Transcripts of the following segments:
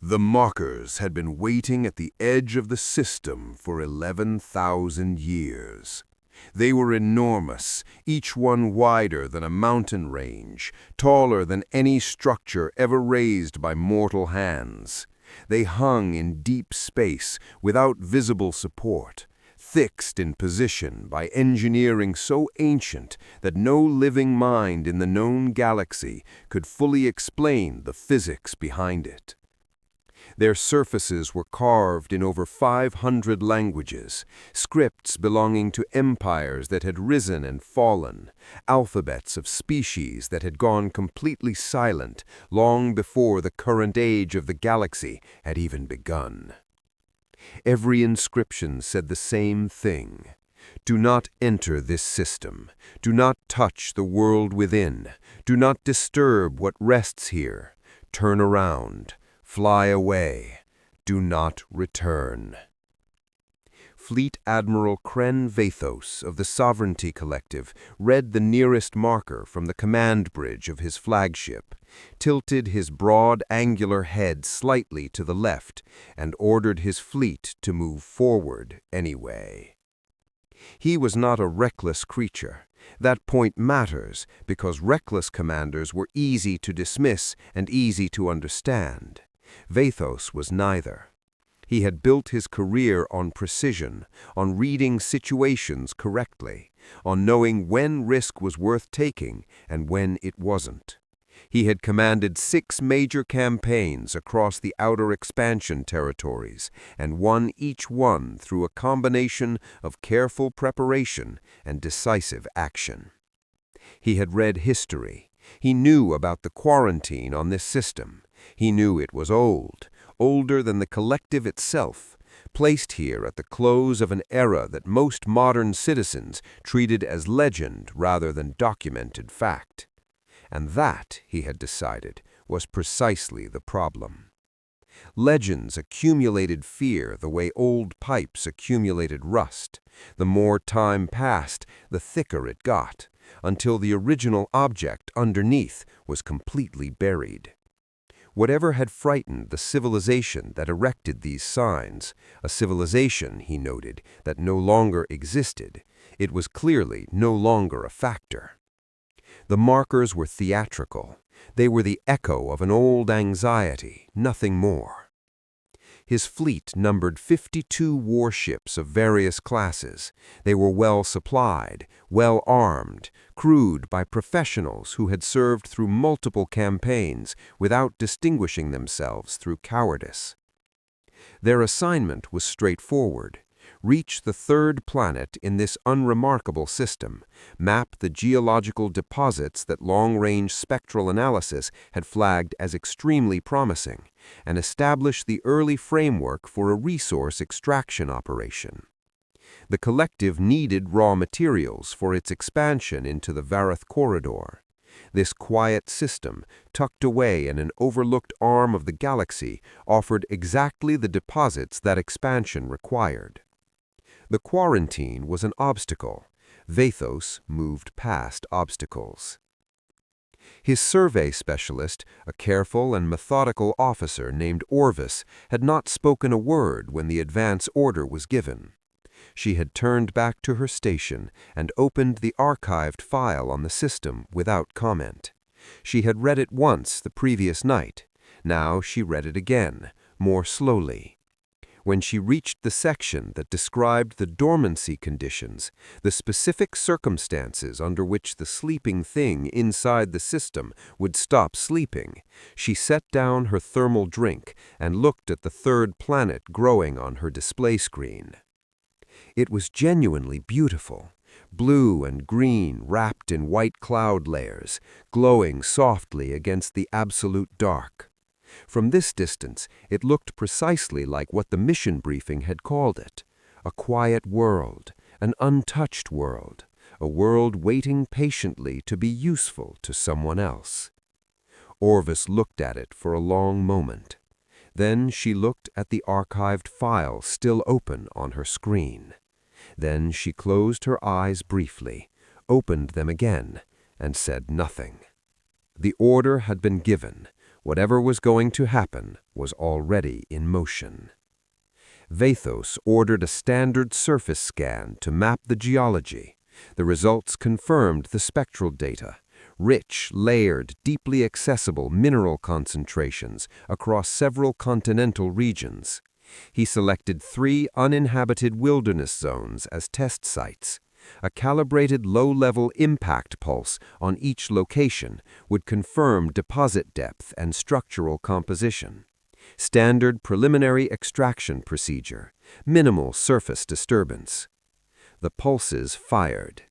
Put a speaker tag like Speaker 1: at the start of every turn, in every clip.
Speaker 1: The markers had been waiting at the edge of the system for 11,000 years. They were enormous, each one wider than a mountain range, taller than any structure ever raised by mortal hands. They hung in deep space without visible support, fixed in position by engineering so ancient that no living mind in the known galaxy could fully explain the physics behind it. Their surfaces were carved in over 500 languages, scripts belonging to empires that had risen and fallen, alphabets of species that had gone completely silent long before the current age of the galaxy had even begun. Every inscription said the same thing. Do not enter this system. Do not touch the world within. Do not disturb what rests here. Turn around. Fly away. Do not return. Fleet Admiral Kren Vathos of the Sovereignty Collective read the nearest marker from the command bridge of his flagship, tilted his broad, angular head slightly to the left, and ordered his fleet to move forward anyway. He was not a reckless creature. That point matters because reckless commanders were easy to dismiss and easy to understand. Vathos was neither. He had built his career on precision, on reading situations correctly, on knowing when risk was worth taking and when it wasn't. He had commanded 6 major campaigns across the outer expansion territories and won each one through a combination of careful preparation and decisive action. He had read history. He knew about the quarantine on this system. He knew it was old, older than the collective itself, placed here at the close of an era that most modern citizens treated as legend rather than documented fact. And that, he had decided, was precisely the problem. Legends accumulated fear the way old pipes accumulated rust. The more time passed, the thicker it got, until the original object underneath was completely buried. Whatever had frightened the civilization that erected these signs, a civilization, he noted, that no longer existed, it was clearly no longer a factor. The markers were theatrical. They were the echo of an old anxiety, nothing more. His fleet numbered 52 warships of various classes. They were well supplied, well armed, crewed by professionals who had served through multiple campaigns without distinguishing themselves through cowardice. Their assignment was straightforward. Reach the 3rd planet in this unremarkable system, map the geological deposits that long-range spectral analysis had flagged as extremely promising, and establish the early framework for a resource extraction operation. The collective needed raw materials for its expansion into the Varath corridor. This quiet system, tucked away in an overlooked arm of the galaxy, offered exactly the deposits that expansion required. The quarantine was an obstacle. Vathos moved past obstacles. His survey specialist, a careful and methodical officer named Orvis, had not spoken a word when the advance order was given. She had turned back to her station and opened the archived file on the system without comment. She had read it once the previous night. Now she read it again, more slowly. When she reached the section that described the dormancy conditions, the specific circumstances under which the sleeping thing inside the system would stop sleeping, she set down her thermal drink and looked at the 3rd planet growing on her display screen. It was genuinely beautiful, blue and green wrapped in white cloud layers, glowing softly against the absolute dark. From this distance, it looked precisely like what the mission briefing had called it, a quiet world, an untouched world, a world waiting patiently to be useful to someone else. Orvis looked at it for a long moment. Then she looked at the archived file still open on her screen. Then she closed her eyes briefly, opened them again, and said nothing. The order had been given. Whatever was going to happen was already in motion. Vathos ordered a standard surface scan to map the geology. The results confirmed the spectral data: rich, layered, deeply accessible mineral concentrations across several continental regions. He selected 3 uninhabited wilderness zones as test sites. A calibrated low-level impact pulse on each location would confirm deposit depth and structural composition. Standard preliminary extraction procedure, minimal surface disturbance. The pulses fired.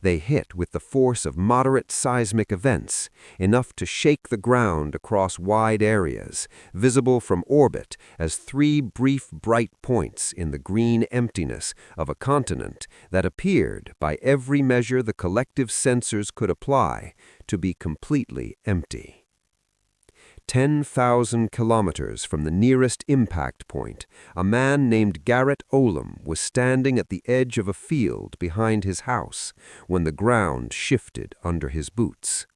Speaker 1: They hit with the force of moderate seismic events, enough to shake the ground across wide areas, visible from orbit as 3 brief bright points in the green emptiness of a continent that appeared, by every measure the collective sensors could apply, to be completely empty. 10,000 kilometers from the nearest impact point, a man named Garrett Olam was standing at the edge of a field behind his house when the ground shifted under his boots.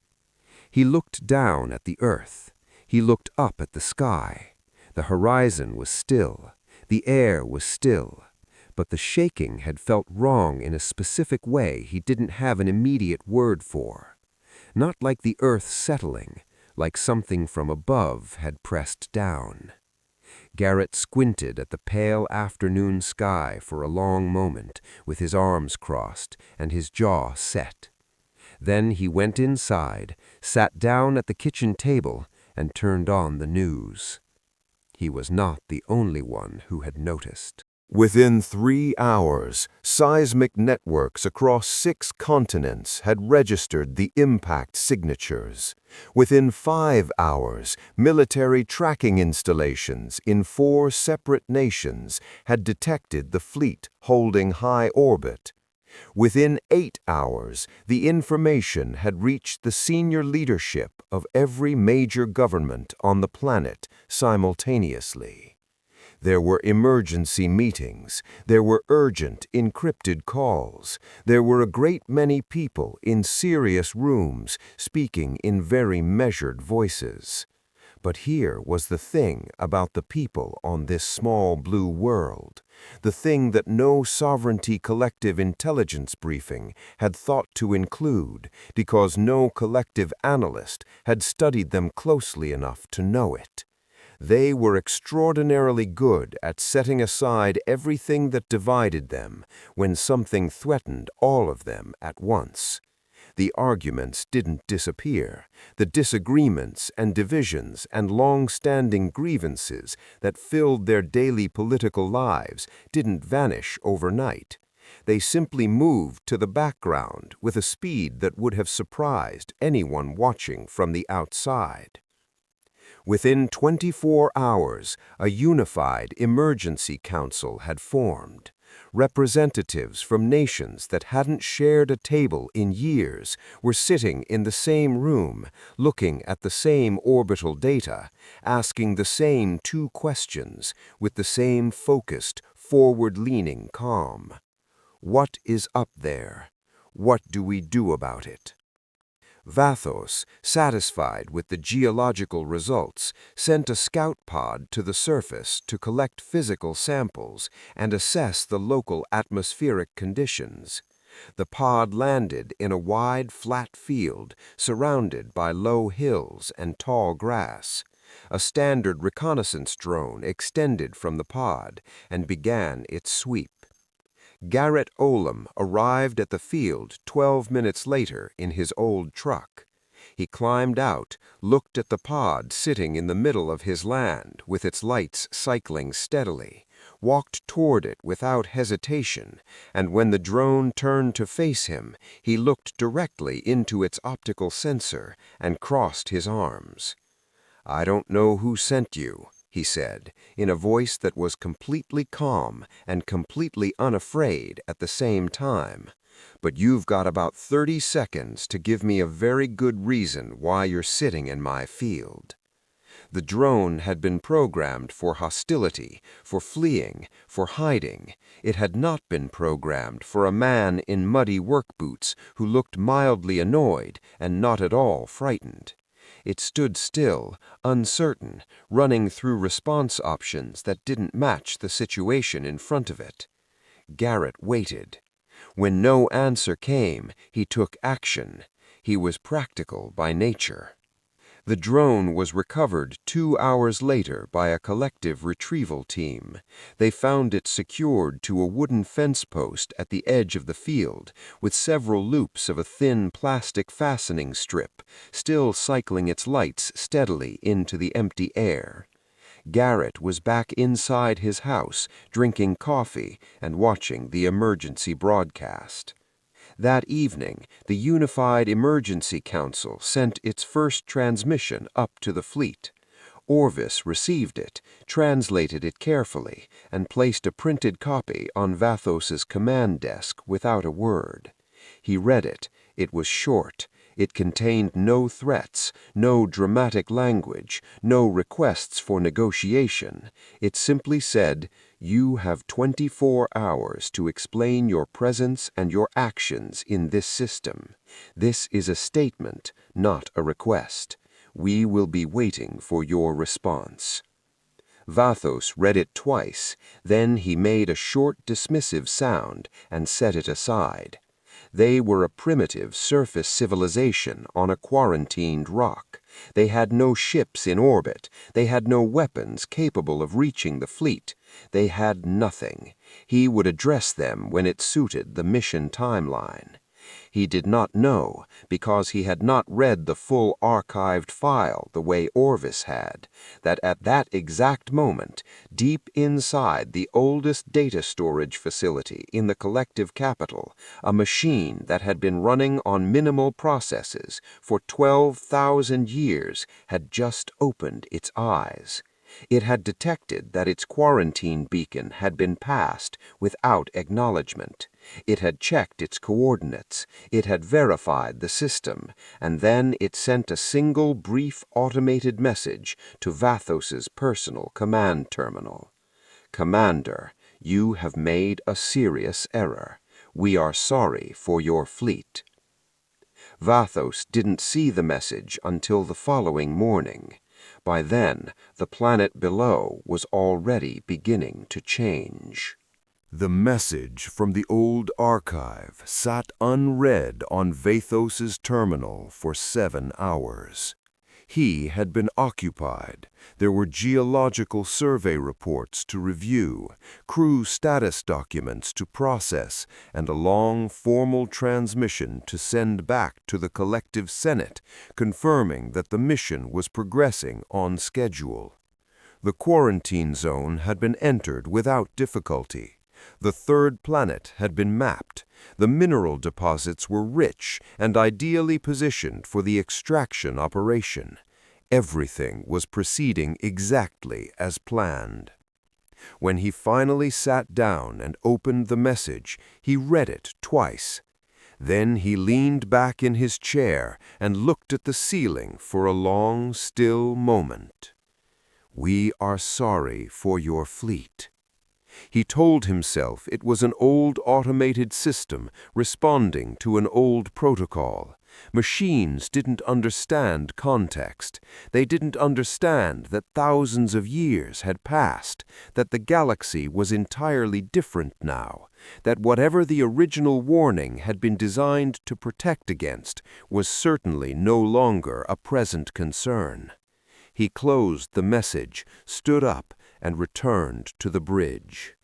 Speaker 1: He looked down at the earth. He looked up at the sky. The horizon was still. The air was still. But the shaking had felt wrong in a specific way he didn't have an immediate word for. Not like the earth settling, like something from above had pressed down. Garrett squinted at the pale afternoon sky for a long moment, with his arms crossed and his jaw set. Then he went inside, sat down at the kitchen table, and turned on the news. He was not the only one who had noticed.
Speaker 2: Within 3 hours, seismic networks across 6 continents had registered the impact signatures. Within 5 hours, military tracking installations in 4 separate nations had detected the fleet holding high orbit. Within 8 hours, the information had reached the senior leadership of every major government on the planet simultaneously. There were emergency meetings, there were urgent, encrypted calls, there were a great many people in serious rooms speaking in very measured voices. But here was the thing about the people on this small blue world, the thing that no sovereignty collective intelligence briefing had thought to include, because no collective analyst had studied them closely enough to know it. They were extraordinarily good at setting aside everything that divided them when something threatened all of them at once. The arguments didn't disappear. The disagreements and divisions and long-standing grievances that filled their daily political lives didn't vanish overnight. They simply moved to the background with a speed that would have surprised anyone watching from the outside. Within 24 hours, a unified emergency council had formed. Representatives from nations that hadn't shared a table in years were sitting in the same room, looking at the same orbital data, asking the same 2 questions with the same focused, forward-leaning calm. What is up there? What do we do about it? Vathos, satisfied with the geological results, sent a scout pod to the surface to collect physical samples and assess the local atmospheric conditions. The pod landed in a wide, flat field surrounded by low hills and tall grass. A standard reconnaissance drone extended from the pod and began its sweep. Garrett Olam arrived at the field 12 minutes later in his old truck. He climbed out, looked at the pod sitting in the middle of his land with its lights cycling steadily, walked toward it without hesitation, and when the drone turned to face him, he looked directly into its optical sensor and crossed his arms. "I don't know who sent you," he said, in a voice that was completely calm and completely unafraid at the same time. "But you've got about 30 seconds to give me a very good reason why you're sitting in my field." The drone had been programmed for hostility, for fleeing, for hiding. It had not been programmed for a man in muddy work boots who looked mildly annoyed and not at all frightened. It stood still, uncertain, running through response options that didn't match the situation in front of it. Garrett waited. When no answer came, he took action. He was practical by nature. The drone was recovered 2 hours later by a collective retrieval team. They found it secured to a wooden fence post at the edge of the field, with several loops of a thin plastic fastening strip, still cycling its lights steadily into the empty air. Garrett was back inside his house, drinking coffee and watching the emergency broadcast. That evening, the Unified Emergency Council sent its first transmission up to the fleet. Orvis received it, translated it carefully, and placed a printed copy on Vathos's command desk without a word. He read it. It was short. It contained no threats, no dramatic language, no requests for negotiation. It simply said, "You have 24 hours to explain your presence and your actions in this system. This is a statement, not a request. We will be waiting for your response." Vathos read it twice, then he made a short dismissive sound and set it aside. They were a primitive surface civilization on a quarantined rock. They had no ships in orbit. They had no weapons capable of reaching the fleet. They had nothing. He would address them when it suited the mission timeline. He did not know, because he had not read the full archived file the way Orvis had, that at that exact moment, deep inside the oldest data storage facility in the collective capital, a machine that had been running on minimal processes for 12,000 years had just opened its eyes. It had detected that its quarantine beacon had been passed without acknowledgement. It had checked its coordinates. It had verified the system, and then it sent a single brief automated message to Vathos's personal command terminal. "Commander, you have made a serious error. We are sorry for your fleet." Vathos didn't see the message until the following morning. By then, the planet below was already beginning to change.
Speaker 1: The message from the old archive sat unread on Vathos's terminal for 7 hours. He had been occupied. There were geological survey reports to review, crew status documents to process, and a long formal transmission to send back to the collective Senate, confirming that the mission was progressing on schedule. The quarantine zone had been entered without difficulty. The third planet had been mapped. The mineral deposits were rich and ideally positioned for the extraction operation. Everything was proceeding exactly as planned. When he finally sat down and opened the message, he read it twice. Then he leaned back in his chair and looked at the ceiling for a long, still moment. "We are sorry for your fleet." He told himself it was an old automated system responding to an old protocol. Machines didn't understand context. They didn't understand that thousands of years had passed, that the galaxy was entirely different now, that whatever the original warning had been designed to protect against was certainly no longer a present concern. He closed the message, stood up, and returned to the bridge.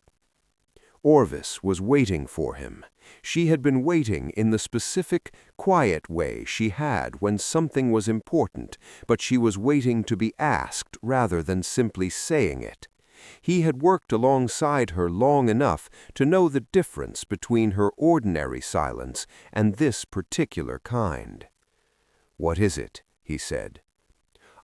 Speaker 1: Orvis was waiting for him. She had been waiting in the specific, quiet way she had when something was important, but she was waiting to be asked rather than simply saying it. He had worked alongside her long enough to know the difference between her ordinary silence and this particular kind. "What is it?" he said.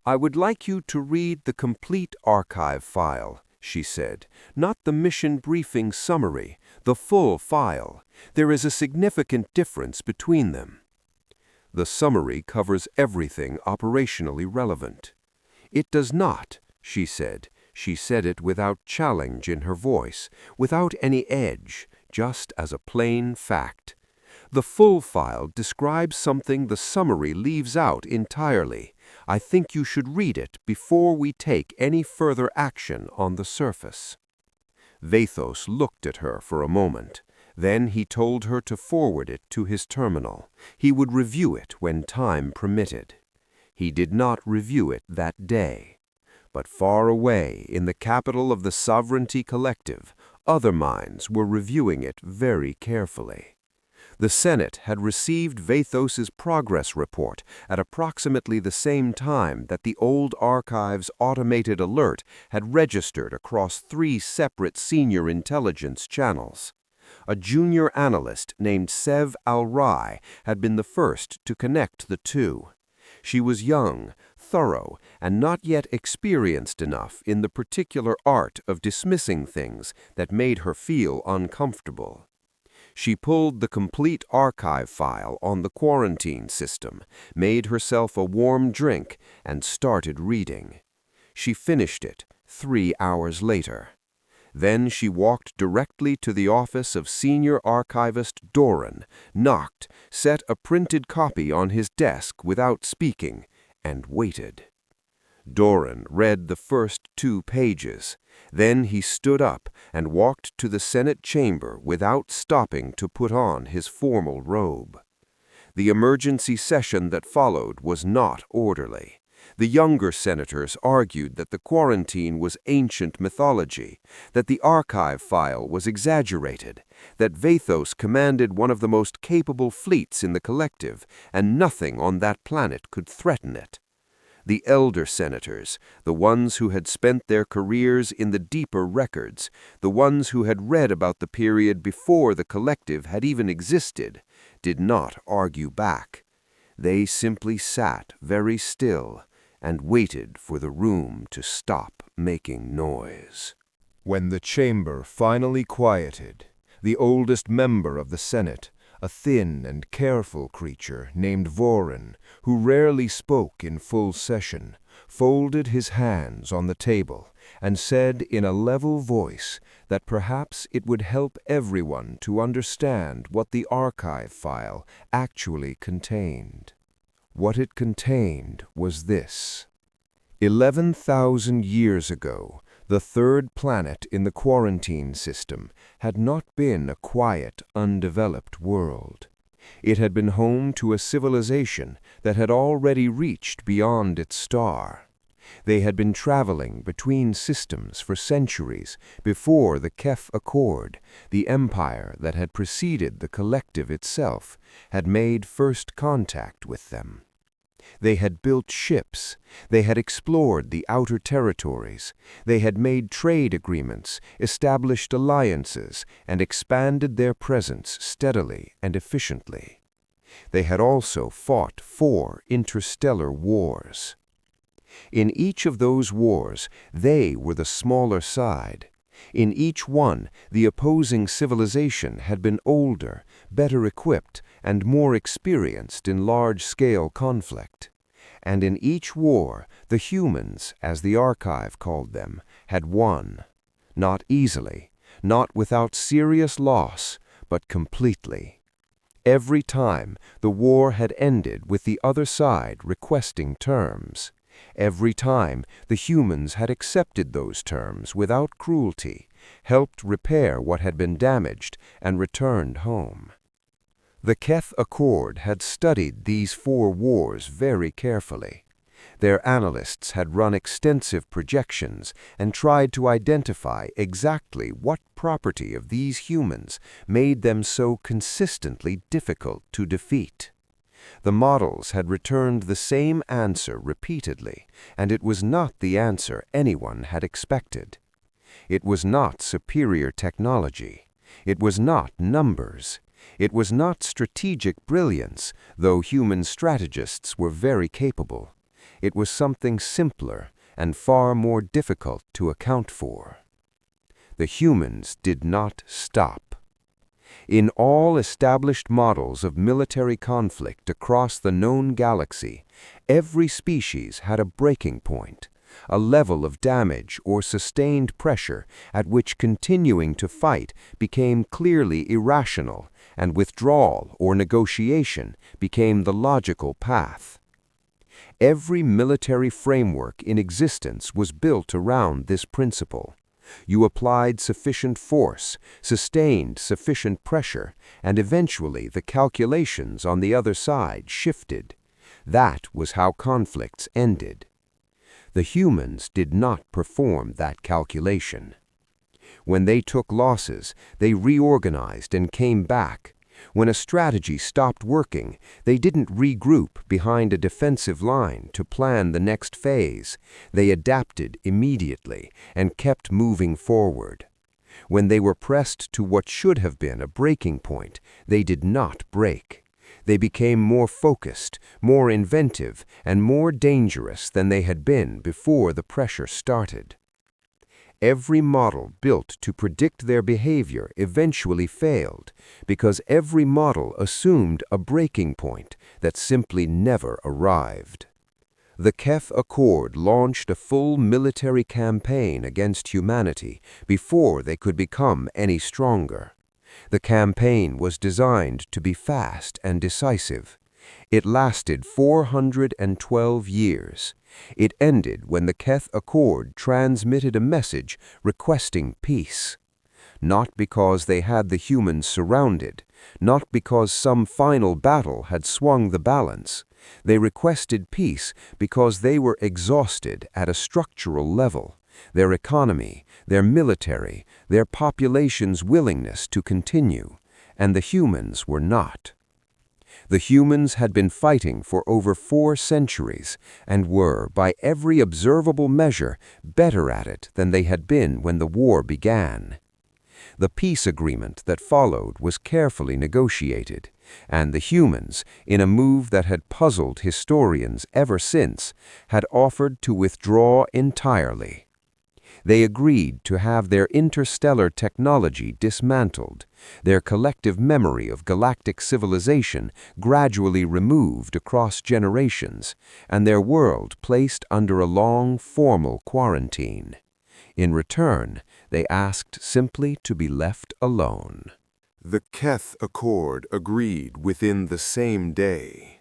Speaker 1: "I would like you to read the complete archive file," she said, "not the mission briefing summary, the full file. There is a significant difference between them." "The summary covers everything operationally relevant." "It does not," she said. She said it without challenge in her voice, without any edge, just as a plain fact. "The full file describes something the summary leaves out entirely. I think you should read it before we take any further action on the surface." Vathos looked at her for a moment. Then he told her to forward it to his terminal. He would review it when time permitted. He did not review it that day. But far away, in the capital of the Sovereignty Collective, other minds were reviewing it very carefully. The Senate had received Vathos's progress report at approximately the same time that the old archive's automated alert had registered across 3 separate senior intelligence channels. A junior analyst named Sev Al-Rai had been the first to connect the two. She was young, thorough, and not yet experienced enough in the particular art of dismissing things that made her feel uncomfortable. She pulled the complete archive file on the quarantine system, made herself a warm drink, and started reading. She finished it 3 hours later. Then she walked directly to the office of Senior Archivist Doran, knocked, set a printed copy on his desk without speaking, and waited. Doran read the first 2 pages. Then he stood up and walked to the Senate chamber without stopping to put on his formal robe. The emergency session that followed was not orderly. The younger senators argued that the quarantine was ancient mythology, that the archive file was exaggerated, that Vathos commanded one of the most capable fleets in the collective, and nothing on that planet could threaten it. The elder senators, the ones who had spent their careers in the deeper records, the ones who had read about the period before the collective had even existed, did not argue back. They simply sat very still and waited for the room to stop making noise. When the chamber finally quieted, the oldest member of the Senate, a thin and careful creature named Vorin, who rarely spoke in full session, folded his hands on the table and said in a level voice that perhaps it would help everyone to understand what the archive file actually contained. What it contained was this: 11,000 years ago, the 3rd planet in the quarantine system had not been a quiet, undeveloped world. It had been home to a civilization that had already reached beyond its star. They had been traveling between systems for centuries before the Kef Accord, the empire that had preceded the collective itself, had made first contact with them. They had built ships, they had explored the outer territories, they had made trade agreements, established alliances, and expanded their presence steadily and efficiently. They had also fought 4 interstellar wars. In each of those wars, they were the smaller side. In each one, the opposing civilization had been older, better equipped, and more experienced in large-scale conflict. And in each war, the humans, as the archive called them, had won. Not easily, not without serious loss, but completely. Every time, the war had ended with the other side requesting terms. Every time, the humans had accepted those terms without cruelty, helped repair what had been damaged, and returned home. The Keth Accord had studied these 4 wars very carefully. Their analysts had run extensive projections and tried to identify exactly what property of these humans made them so consistently difficult to defeat. The models had returned the same answer repeatedly, and it was not the answer anyone had expected. It was not superior technology. It was not numbers. It was not strategic brilliance, though human strategists were very capable. It was something simpler and far more difficult to account for. The humans did not stop. In all established models of military conflict across the known galaxy, every species had a breaking point, a level of damage or sustained pressure at which continuing to fight became clearly irrational, and withdrawal or negotiation became the logical path. Every military framework in existence was built around this principle. You applied sufficient force, sustained sufficient pressure, and eventually the calculations on the other side shifted. That was how conflicts ended. The humans did not perform that calculation. When they took losses, they reorganized and came back. When a strategy stopped working, they didn't regroup behind a defensive line to plan the next phase. They adapted immediately and kept moving forward. When they were pressed to what should have been a breaking point, they did not break. They became more focused, more inventive, and more dangerous than they had been before the pressure started. Every model built to predict their behavior eventually failed because every model assumed a breaking point that simply never arrived. The Keth Accord launched a full military campaign against humanity before they could become any stronger. The campaign was designed to be fast and decisive. It lasted 412 years. It ended when the Keth Accord transmitted a message requesting peace. Not because they had the humans surrounded, not because some final battle had swung the balance. They requested peace because they were exhausted at a structural level. Their economy, their military, their population's willingness to continue, and the humans were not. The humans had been fighting for over 4 centuries and were, by every observable measure, better at it than they had been when the war began. The peace agreement that followed was carefully negotiated, and the humans, in a move that had puzzled historians ever since, had offered to withdraw entirely. They agreed to have their interstellar technology dismantled, their collective memory of galactic civilization gradually removed across generations, and their world placed under a long, formal quarantine. In return, they asked simply to be left alone.
Speaker 2: The Keth Accord agreed within the same day.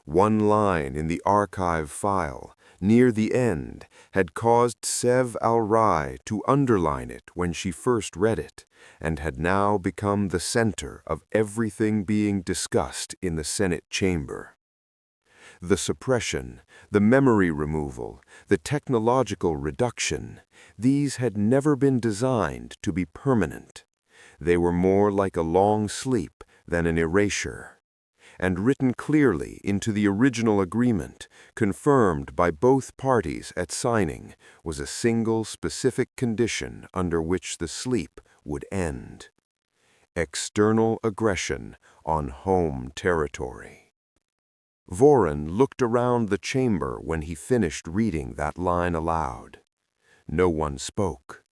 Speaker 2: One line in the archive file, near the end, had caused Sev Al-Rai to underline it when she first read it, and had now become the center of everything being discussed in the Senate chamber. The suppression, the memory removal, the technological reduction, these had never been designed to be permanent. They were more like a long sleep than an erasure. And written clearly into the original agreement, confirmed by both parties at signing, was a single specific condition under which the sleep would end: external aggression on home territory. Voron looked around the chamber when he finished reading that line aloud. No one spoke.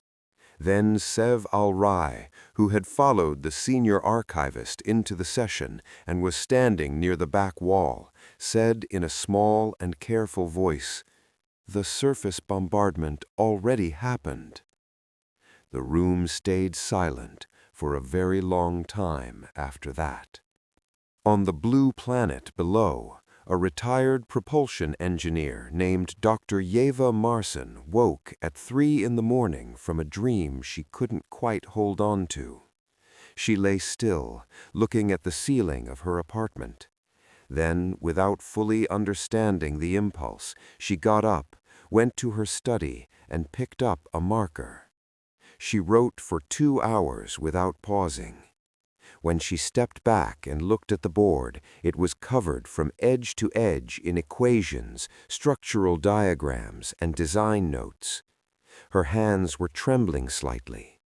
Speaker 2: Then Sev Al-Rai, who had followed the senior archivist into the session and was standing near the back wall, said in a small and careful voice, "The surface bombardment already happened." The room stayed silent for a very long time after that. On the blue planet below, a retired propulsion engineer named Dr. Yeva Marson woke at 3 in the morning from a dream she couldn't quite hold on to. She lay still, looking at the ceiling of her apartment. Then, without fully understanding the impulse, she got up, went to her study, and picked up a marker. She wrote for 2 hours without pausing. When she stepped back and looked at the board, it was covered from edge to edge in equations, structural diagrams, and design notes. Her hands were trembling slightly.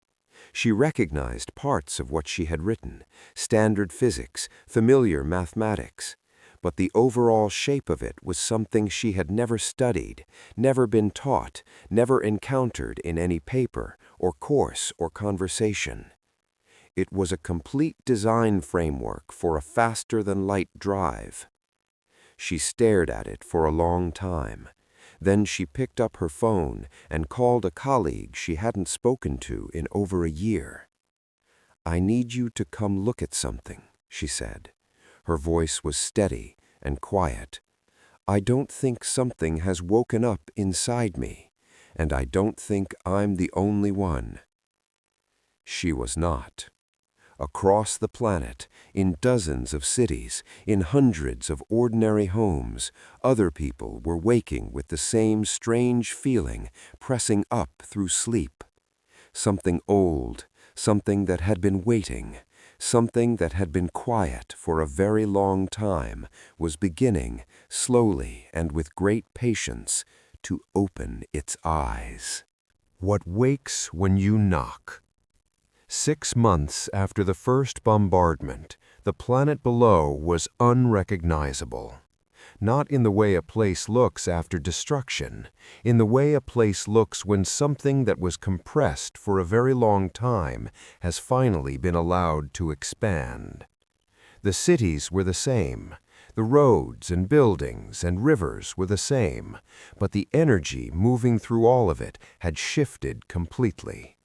Speaker 2: She recognized parts of what she had written, standard physics, familiar mathematics, but the overall shape of it was something she had never studied, never been taught, never encountered in any paper or course or conversation. It was a complete design framework for a faster-than-light drive. She stared at it for a long time. Then she picked up her phone and called a colleague she hadn't spoken to in over a year. "I need you to come look at something," she said. Her voice was steady and quiet.
Speaker 1: I don't think something has woken up inside me, and I don't think I'm the only one." She was not. Across the planet, in dozens of cities, in hundreds of ordinary homes, other people were waking with the same strange feeling, pressing up through sleep. Something old, something that had been waiting, something that had been quiet for a very long time, was beginning, slowly and with great patience, to open its eyes.
Speaker 2: What wakes when you knock? 6 months after the first bombardment, the planet below was unrecognizable. Not in the way a place looks after destruction, in the way a place looks when something that was compressed for a very long time has finally been allowed to expand. The cities were the same. The roads and buildings and rivers were the same, but the energy moving through all of it had shifted completely.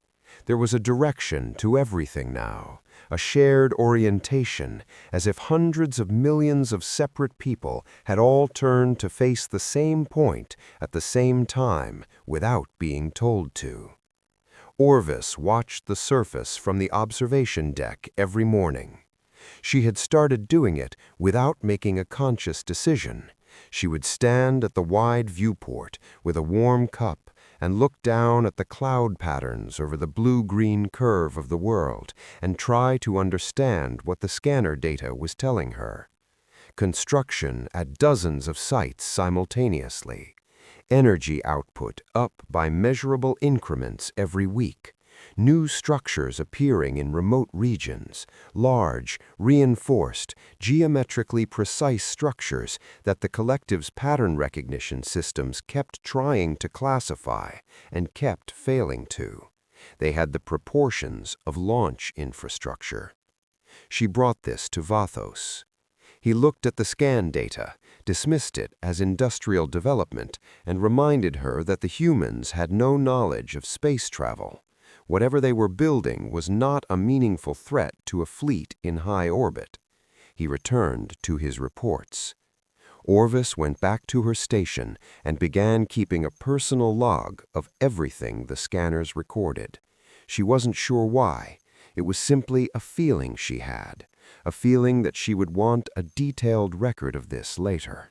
Speaker 2: There was a direction to everything now, a shared orientation, as if hundreds of millions of separate people had all turned to face the same point at the same time without being told to. Orvis watched the surface from the observation deck every morning. She had started doing it without making a conscious decision. She would stand at the wide viewport with a warm cup and look down at the cloud patterns over the blue-green curve of the world and try to understand what the scanner data was telling her. Construction at dozens of sites simultaneously. Energy output up by measurable increments every week. New structures appearing in remote regions, large, reinforced, geometrically precise structures that the collective's pattern recognition systems kept trying to classify and kept failing to. They had the proportions of launch infrastructure. She brought this to Vathos. He looked at the scan data, dismissed it as industrial development, and reminded her that the humans had no knowledge of space travel. Whatever they were building was not a meaningful threat to a fleet in high orbit. He returned to his reports. Orvis went back to her station and began keeping a personal log of everything the scanners recorded. She wasn't sure why. It was simply a feeling she had, a feeling that she would want a detailed record of this later.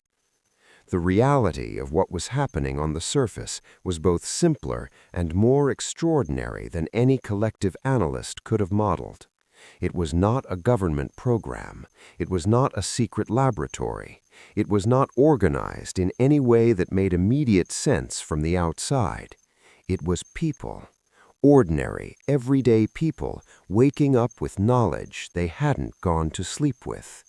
Speaker 2: The reality of what was happening on the surface was both simpler and more extraordinary than any collective analyst could have modeled. It was not a government program. It was not a secret laboratory. It was not organized in any way that made immediate sense from the outside. It was people, ordinary, everyday people, waking up with knowledge they hadn't gone to sleep with.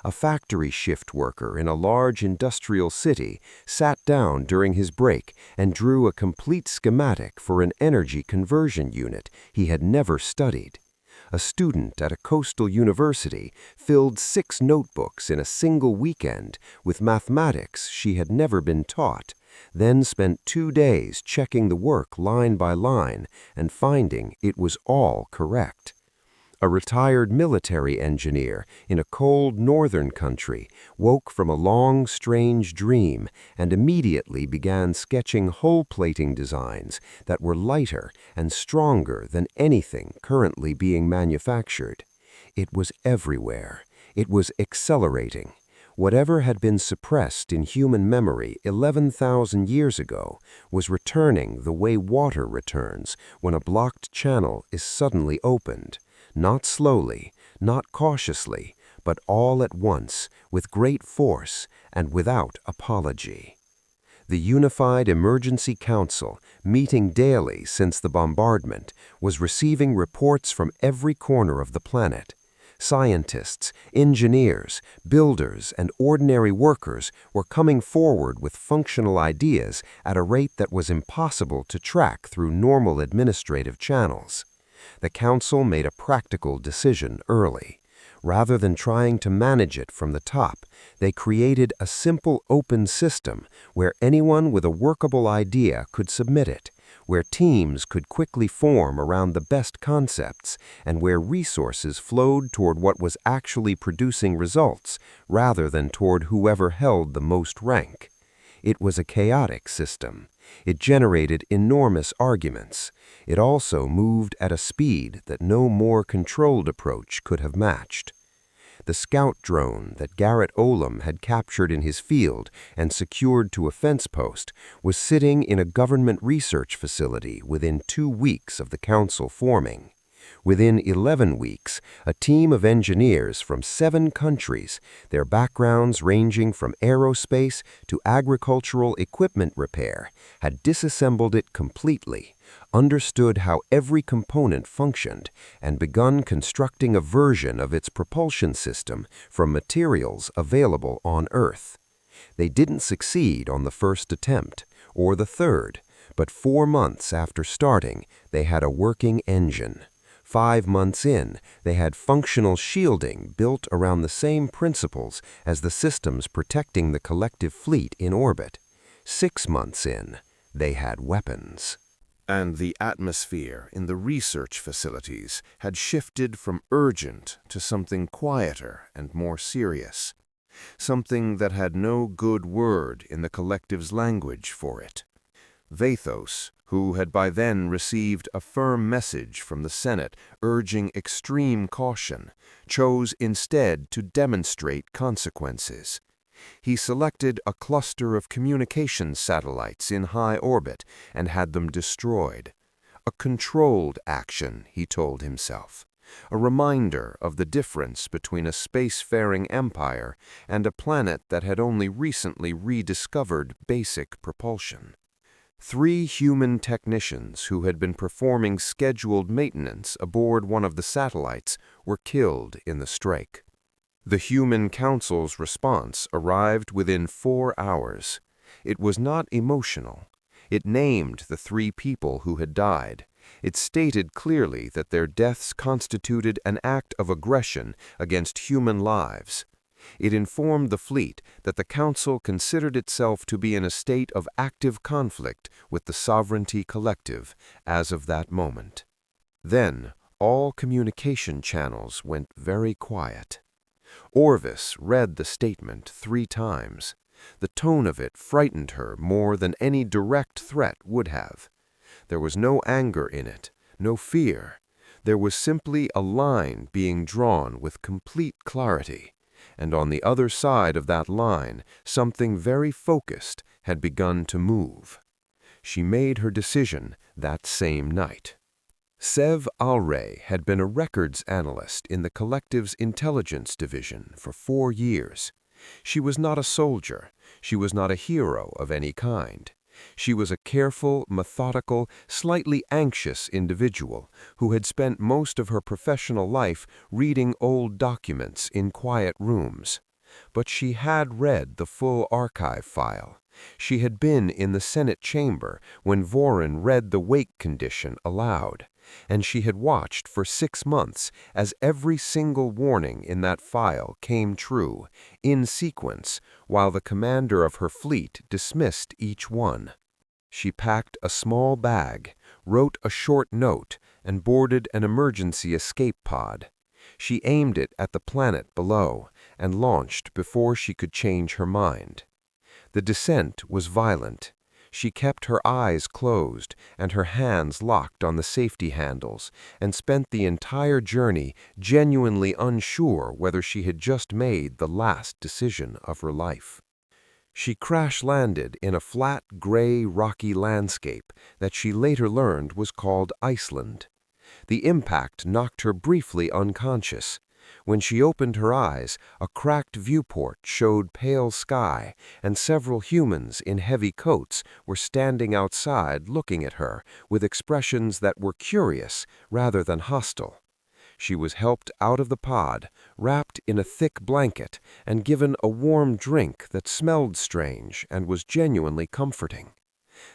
Speaker 2: A factory shift worker in a large industrial city sat down during his break and drew a complete schematic for an energy conversion unit he had never studied. A student at a coastal university filled 6 notebooks in a single weekend with mathematics she had never been taught, then spent 2 days checking the work line by line and finding it was all correct. A retired military engineer in a cold northern country woke from a long, strange dream and immediately began sketching hull plating designs that were lighter and stronger than anything currently being manufactured. It was everywhere. It was accelerating. Whatever had been suppressed in human memory 11,000 years ago was returning the way water returns when a blocked channel is suddenly opened. Not slowly, not cautiously, but all at once, with great force and without apology. The Unified Emergency Council, meeting daily since the bombardment, was receiving reports from every corner of the planet. Scientists, engineers, builders, and ordinary workers were coming forward with functional ideas at a rate that was impossible to track through normal administrative channels. The council made a practical decision early. Rather than trying to manage it from the top, they created a simple open system where anyone with a workable idea could submit it, where teams could quickly form around the best concepts and where resources flowed toward what was actually producing results rather than toward whoever held the most rank. It was a chaotic system. It generated enormous arguments. It also moved at a speed that no more controlled approach could have matched. The scout drone that Garrett Olam had captured in his field and secured to a fence post was sitting in a government research facility within 2 weeks of the council forming. Within 11 weeks, a team of engineers from 7 countries, their backgrounds ranging from aerospace to agricultural equipment repair, had disassembled it completely, understood how every component functioned, and begun constructing a version of its propulsion system from materials available on Earth. They didn't succeed on the first attempt, or the third, but 4 months after starting, they had a working engine. 5 months in, they had functional shielding built around the same principles as the systems protecting the collective fleet in orbit. 6 months in, they had weapons.
Speaker 1: And the atmosphere in the research facilities had shifted from urgent to something quieter and more serious. Something that had no good word in the collective's language for it. Vathos, who had by then received a firm message from the Senate urging extreme caution, chose instead to demonstrate consequences. He selected a cluster of communications satellites in high orbit and had them destroyed. A controlled action, he told himself. A reminder of the difference between a spacefaring empire and a planet that had only recently rediscovered basic propulsion. 3 human technicians who had been performing scheduled maintenance aboard one of the satellites were killed in the strike. The Human Council's response arrived within 4 hours. It was not emotional. It named the 3 people who had died. It stated clearly that their deaths constituted an act of aggression against human lives. It informed the fleet that the Council considered itself to be in a state of active conflict with the Sovereignty Collective as of that moment. Then, all communication channels went very quiet. Orvis read the statement 3 times. The tone of it frightened her more than any direct threat would have. There was no anger in it, no fear. There was simply a line being drawn with complete clarity. And on the other side of that line, something very focused had begun to move. She made her decision that same night. Sev Alray had been a records analyst in the collective's intelligence division for 4 years. She was not a soldier. She was not a hero of any kind. She was a careful, methodical, slightly anxious individual who had spent most of her professional life reading old documents in quiet rooms. But she had read the full archive file. She had been in the Senate chamber when Vorin read the wake condition aloud, and she had watched for 6 months as every single warning in that file came true, in sequence, while the commander of her fleet dismissed each one. She packed a small bag, wrote a short note, and boarded an emergency escape pod. She aimed it at the planet below and launched before she could change her mind. The descent was violent. She kept her eyes closed and her hands locked on the safety handles and spent the entire journey genuinely unsure whether she had just made the last decision of her life. She crash-landed in a flat, gray, rocky landscape that she later learned was called Iceland. The impact knocked her briefly unconscious. When she opened her eyes, a cracked viewport showed pale sky, and several humans in heavy coats were standing outside looking at her with expressions that were curious rather than hostile. She was helped out of the pod, wrapped in a thick blanket, and given a warm drink that smelled strange and was genuinely comforting.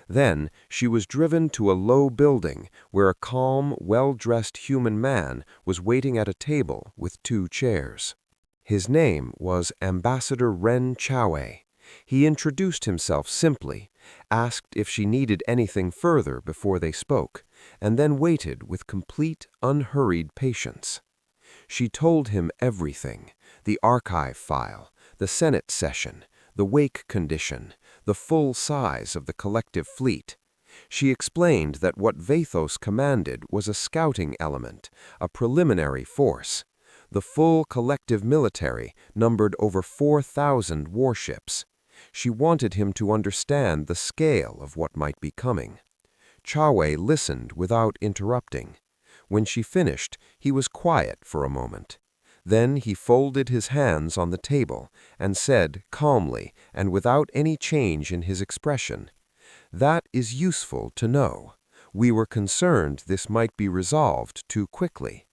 Speaker 1: Then she was driven to a low building where a calm, well-dressed human man was waiting at a table with 2 chairs. His name was Ambassador Ren Chowei.
Speaker 3: He introduced himself simply, asked if she needed anything further before they spoke, and then waited with complete, unhurried patience. She told him everything: the archive file, the Senate session, the wake condition, the full size of the collective fleet. She explained that what Vathos commanded was a scouting element, a preliminary force. The full collective military numbered over 4,000 warships. She wanted him to understand the scale of what might be coming. Chawe listened without interrupting. When she finished, he was quiet for a moment. Then he folded his hands on the table and said calmly and without any change in his expression, "That is useful to know. We were concerned this might be resolved too quickly."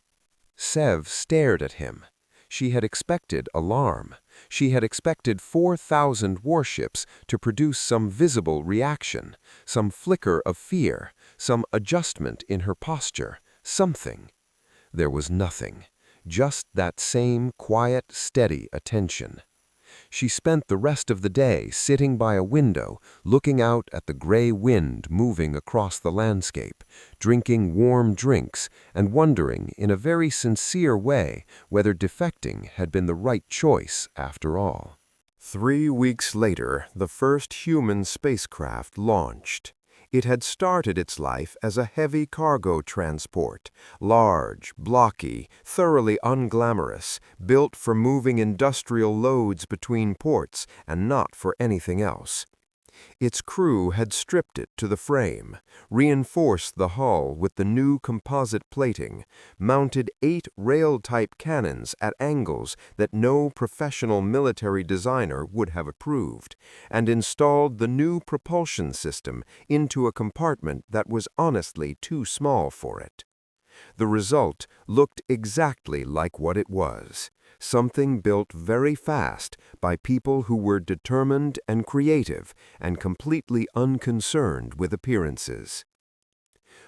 Speaker 3: Sev stared at him. She had expected alarm. She had expected 4,000 warships to produce some visible reaction, some flicker of fear, some adjustment in her posture, something. There was nothing, just that same quiet, steady attention. She spent the rest of the day sitting by a window, looking out at the gray wind moving across the landscape, drinking warm drinks, and wondering in a very sincere way whether defecting had been the right choice after all.
Speaker 2: 3 weeks later, the first human spacecraft launched. It had started its life as a heavy cargo transport, large, blocky, thoroughly unglamorous, built for moving industrial loads between ports and not for anything else. Its crew had stripped it to the frame, reinforced the hull with the new composite plating, mounted 8 rail-type cannons at angles that no professional military designer would have approved, and installed the new propulsion system into a compartment that was honestly too small for it. The result looked exactly like what it was. Something built very fast by people who were determined and creative and completely unconcerned with appearances.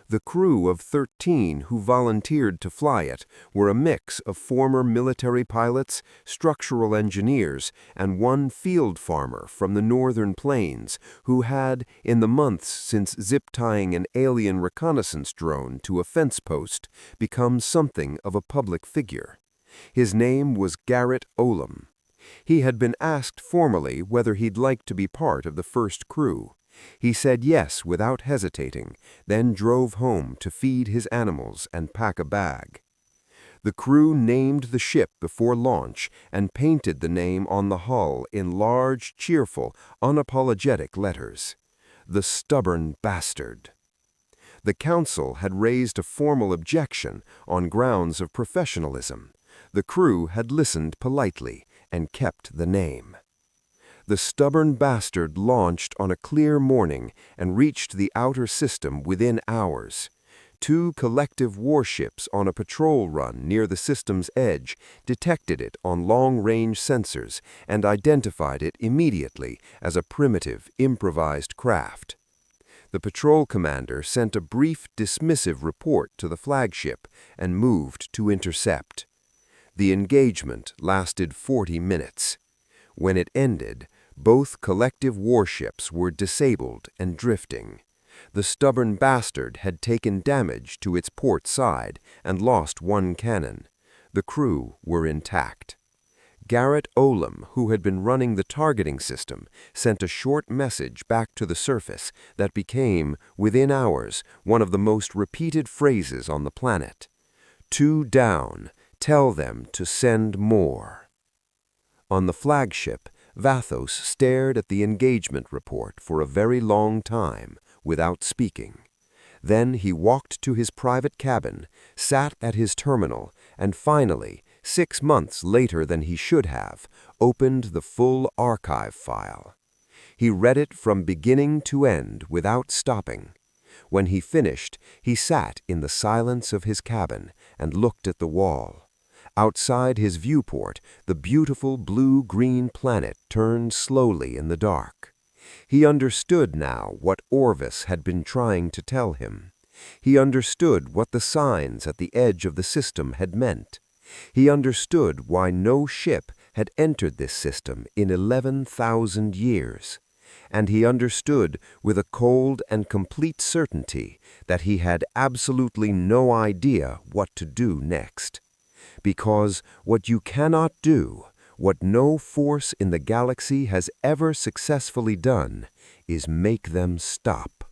Speaker 2: The crew of 13 who volunteered to fly it were a mix of former military pilots, structural engineers, and one field farmer from the northern plains who had, in the months since zip-tying an alien reconnaissance drone to a fence post, become something of a public figure. His name was Garrett Olam. He had been asked formally whether he'd like to be part of the first crew. He said yes without hesitating, then drove home to feed his animals and pack a bag. The crew named the ship before launch and painted the name on the hull in large, cheerful, unapologetic letters. The Stubborn Bastard. The council had raised a formal objection on grounds of professionalism. The crew had listened politely and kept the name. The Stubborn Bastard launched on a clear morning and reached the outer system within hours. 2 collective warships on a patrol run near the system's edge detected it on long-range sensors and identified it immediately as a primitive, improvised craft. The patrol commander sent a brief, dismissive report to the flagship and moved to intercept. The engagement lasted 40 minutes. When it ended, both collective warships were disabled and drifting. The Stubborn Bastard had taken damage to its port side and lost 1 cannon. The crew were intact. Garrett Olam, who had been running the targeting system, sent a short message back to the surface that became, within hours, one of the most repeated phrases on the planet. 2 down. Tell them to send more. On the flagship, Vathos stared at the engagement report for a very long time without speaking. Then he walked to his private cabin, sat at his terminal, and finally, 6 months later than he should have, opened the full archive file. He read it from beginning to end without stopping. When he finished, he sat in the silence of his cabin and looked at the wall. Outside his viewport, the beautiful blue-green planet turned slowly in the dark. He understood now what Orvis had been trying to tell him. He understood what the signs at the edge of the system had meant. He understood why no ship
Speaker 3: had entered this system in 11,000 years, and he understood with a cold and complete certainty that he had absolutely no idea what to do next. Because what you cannot do, what no force in the galaxy has ever successfully done, is make them stop.